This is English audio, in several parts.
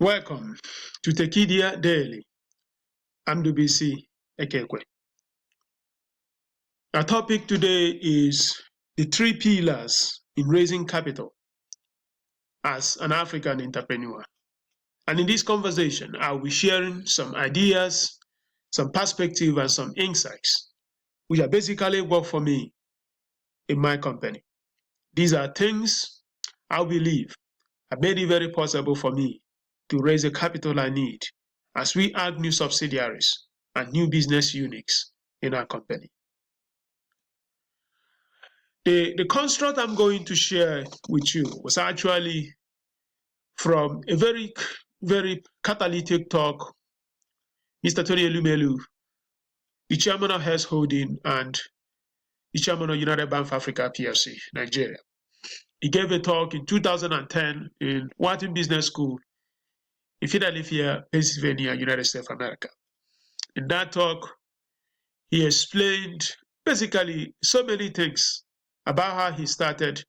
Welcome to Tekedia Daily. I'm Ndubuisi Ekekwe. Our topic today is the three pillars in raising capital as an African entrepreneur. And in this conversation, I'll be sharing some ideas, some perspective, and some insights, which are basically work for me in my company. These are things I believe have made it very possible for me to raise the capital I need as we add new subsidiaries and new business units in our company. The construct I'm going to share with you was actually from a very catalytic talk Mr. Tony Elumelu, the chairman of Hess Holding and the chairman of United Bank for Africa PLC, Nigeria. He gave a talk in 2010 in Wharton Business School in Philadelphia, Pennsylvania, United States of America. In that talk, he explained basically so many things about how he started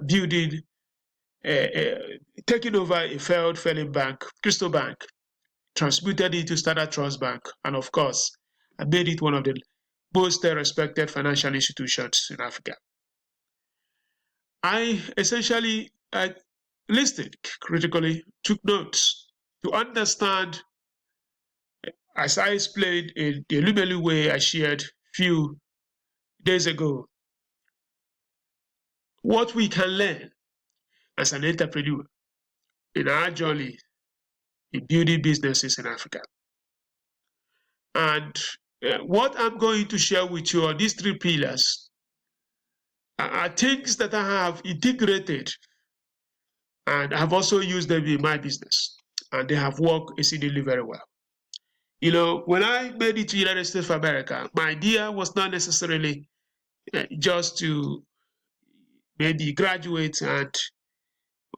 building, taking over a failing bank, Crystal Bank, transmuted it to Standard Trust Bank, and of course, made it one of the most respected financial institutions in Africa. I essentially listened critically, took notes to understand, as I explained in the Elumelu way I shared a few days ago, what we can learn as an entrepreneur in our journey in building businesses in Africa. And what I'm going to share with you on these three pillars are things that I have integrated and I have also used them in my business, and they have worked exceedingly very well. You know, when I made it to the United States of America, my idea was not necessarily just to maybe graduate and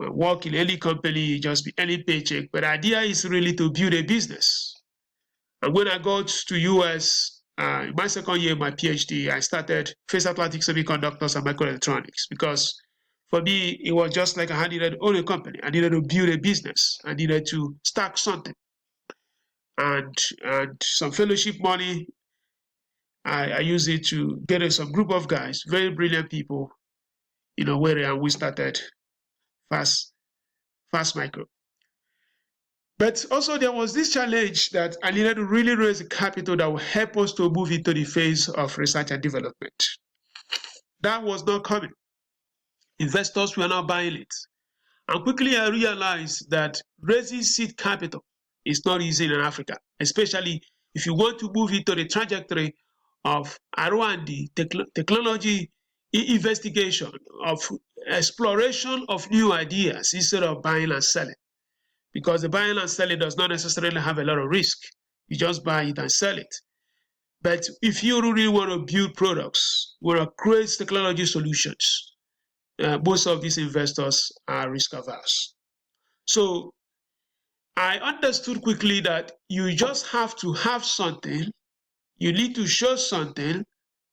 work in any company, just be any paycheck, but the idea is really to build a business. And when I got to US, in my second year of my PhD, I started Face Atlantic Semiconductors and Microelectronics because for me, it was just like I needed to own a company. I needed to build a business. I needed to start something. And some fellowship money, I used it to get some group of guys, very brilliant people, you know, where we started Fast Micro. But also there was this challenge that I needed to really raise capital that would help us to move into the phase of research and development. That was not coming. Investors were not buying it. And quickly I realized that raising seed capital is not easy in Africa, especially if you want to move into the trajectory of R&D, technology investigation, of exploration of new ideas instead of buying and selling. Because the buying and selling does not necessarily have a lot of risk. You just buy it and sell it. But if you really want to build products, want to create technology solutions, most of these investors are risk averse. So I understood quickly that you just have to have something, you need to show something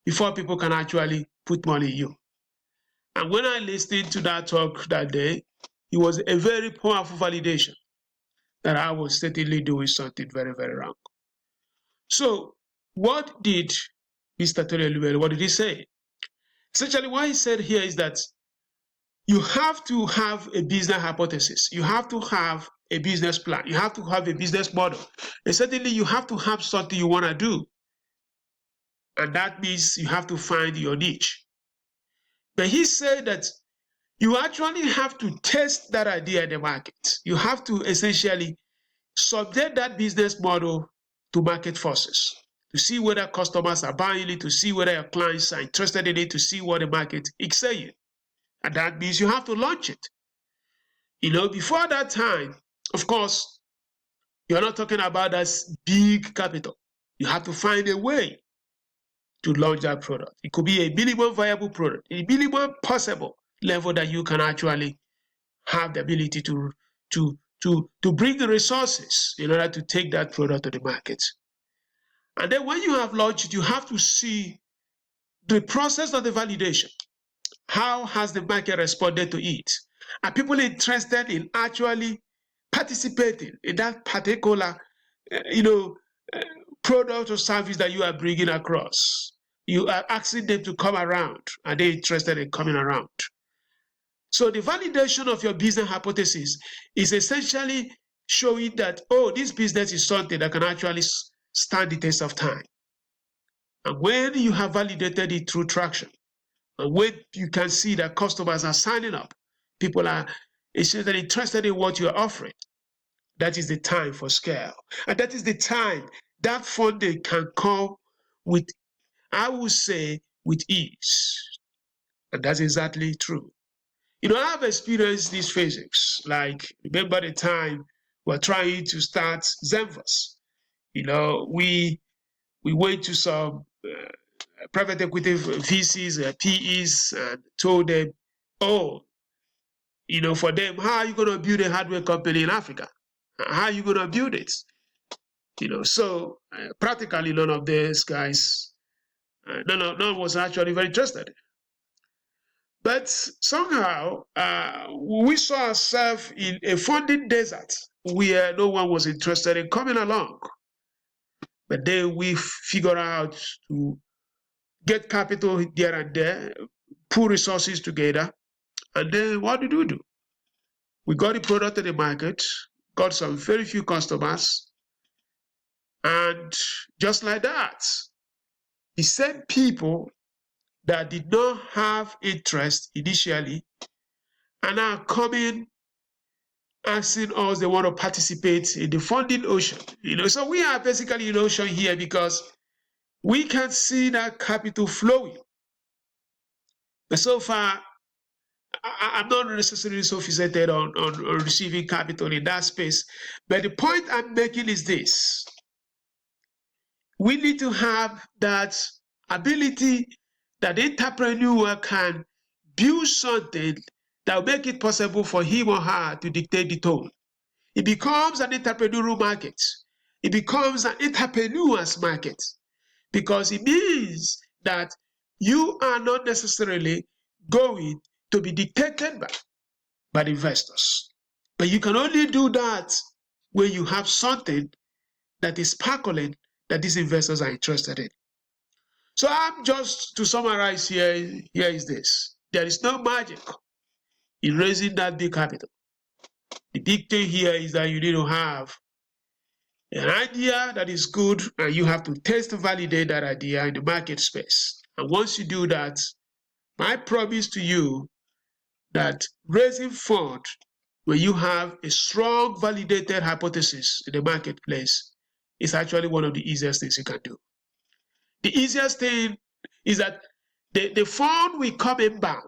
before people can actually put money in you. And when I listened to that talk that day, it was a very powerful validation that I was certainly doing something very, very wrong. So what did Mr. Tony Elumelu, what did he say? Essentially what he said here is that you have to have a business hypothesis. You have to have a business plan. You have to have a business model. And certainly you have to have something you want to do. And that means you have to find your niche. But he said that you actually have to test that idea in the market. You have to essentially subject that business model to market forces, to see whether customers are buying it, to see whether your clients are interested in it, to see what the market is saying. And that means you have to launch it. You know, before that time, of course, you're not talking about that big capital. You have to find a way to launch that product. It could be a minimum viable product, a minimum possible level that you can actually have the ability to bring the resources in order to take that product to the market. And then when you have launched it, you have to see the process of the validation. How has the market responded to it? Are people interested in actually participating in that particular, product or service that you are bringing across. You are asking them to come around. Are they interested in coming around? So the validation of your business hypothesis is essentially showing that, oh, this business is something that can actually stand the test of time. And when you have validated it through traction, and when you can see that customers are signing up, people are essentially interested in what you are offering, that is the time for scale. And that is the time that funding can come with, I would say, with ease. And that's exactly true. I've experienced these physics. Like, remember the time we're trying to start Zenvas. We went to some private equity VCs, PEs, and told them, oh, for them, how are you going to build a hardware company in Africa? How are you going to build it? So practically none of these guys, none was actually very interested. But somehow we saw ourselves in a funding desert where no one was interested in coming along. But then we figured out to get capital here and there, pull resources together, and then what did we do? We got the product to the market, got some very few customers, and just like that, the same people that did not have interest initially are now coming asking us they want to participate in the funding ocean. So we are basically in ocean here because we can see that capital flowing. But so far, I'm not necessarily sophisticated on receiving capital in that space. But the point I'm making is this. We need to have that ability that the entrepreneur can build something that will make it possible for him or her to dictate the tone. It becomes an entrepreneurial market. It becomes an entrepreneur's market because it means that you are not necessarily going to be dictated by the investors. But you can only do that when you have something that is sparkling that these investors are interested in. So I'm just to summarize here is this. There is no magic in raising that big capital. The big thing here is that you need to have an idea that is good and you have to test and validate that idea in the market space. And once you do that, my promise to you that raising funds when you have a strong validated hypothesis in the marketplace is actually one of the easiest things you can do. The easiest thing is that the fund will come inbound.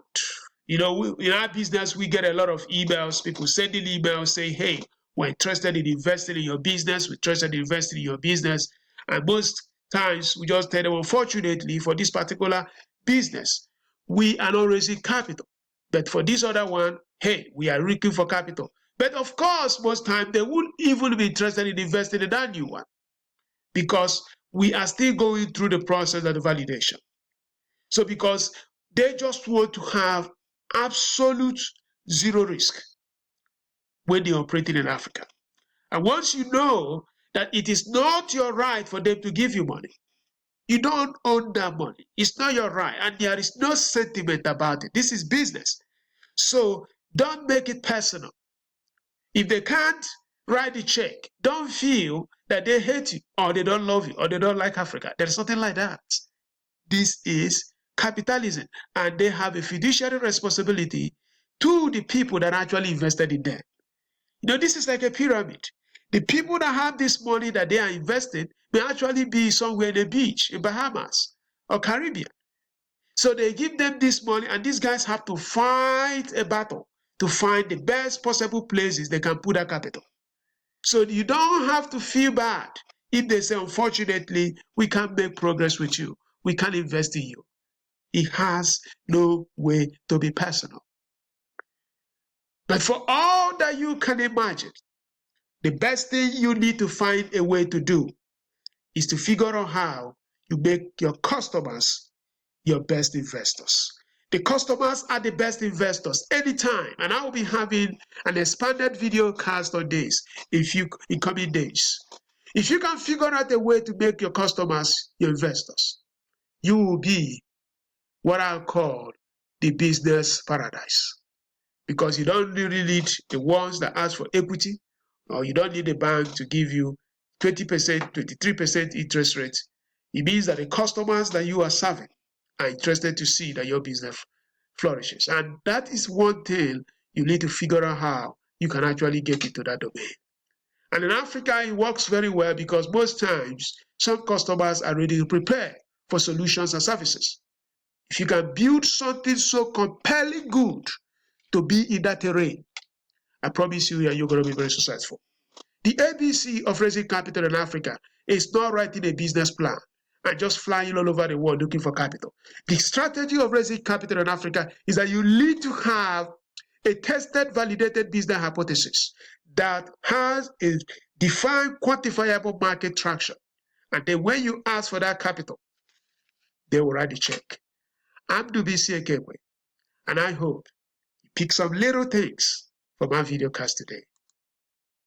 In our business, we get a lot of emails, people sending emails saying, hey, we're interested in investing in your business, we're interested in investing in your business. And most times we just tell them, unfortunately, for this particular business, we are not raising capital. But for this other one, hey, we are looking for capital. But of course, most times they won't even be interested in investing in that new one because we are still going through the process of the validation. So because they just want to have absolute zero risk when they're operating in Africa. And once you know that it is not your right for them to give you money, you don't own that money. It's not your right. And there is no sentiment about it. This is business. So don't make it personal. If they can't write the check, don't feel that they hate you or they don't love you or they don't like Africa. There's nothing like that. This is capitalism, and they have a fiduciary responsibility to the people that actually invested in them. This is like a pyramid. The people that have this money that they are investing may actually be somewhere in the beach, in Bahamas or Caribbean. So they give them this money, and these guys have to fight a battle to find the best possible places they can put that capital. So you don't have to feel bad if they say, unfortunately, we can't make progress with you. We can't invest in you. It has no way to be personal. But for all that you can imagine, the best thing you need to find a way to do is to figure out how you make your customers your best investors. The customers are the best investors anytime, and I will be having an expanded video cast on this in coming days. If you can figure out a way to make your customers your investors, you will be what I call the business paradise, because you don't really need the ones that ask for equity, or you don't need a bank to give you 20%, 23% interest rate. It means that the customers that you are serving are interested to see that your business flourishes. And that is one thing you need to figure out how you can actually get into that domain. And in Africa, it works very well because most times some customers are ready to prepare for solutions and services. If you can build something so compelling good to be in that terrain, I promise you that you're going to be very successful. The ABC of raising capital in Africa is not writing a business plan and just flying all over the world looking for capital. The strategy of raising capital in Africa is that you need to have a tested, validated business hypothesis that has a defined, quantifiable market traction. And then when you ask for that capital, they will write the check. I'm Ndubuisi Ekekwe, and I hope you pick some little things from our video cast today.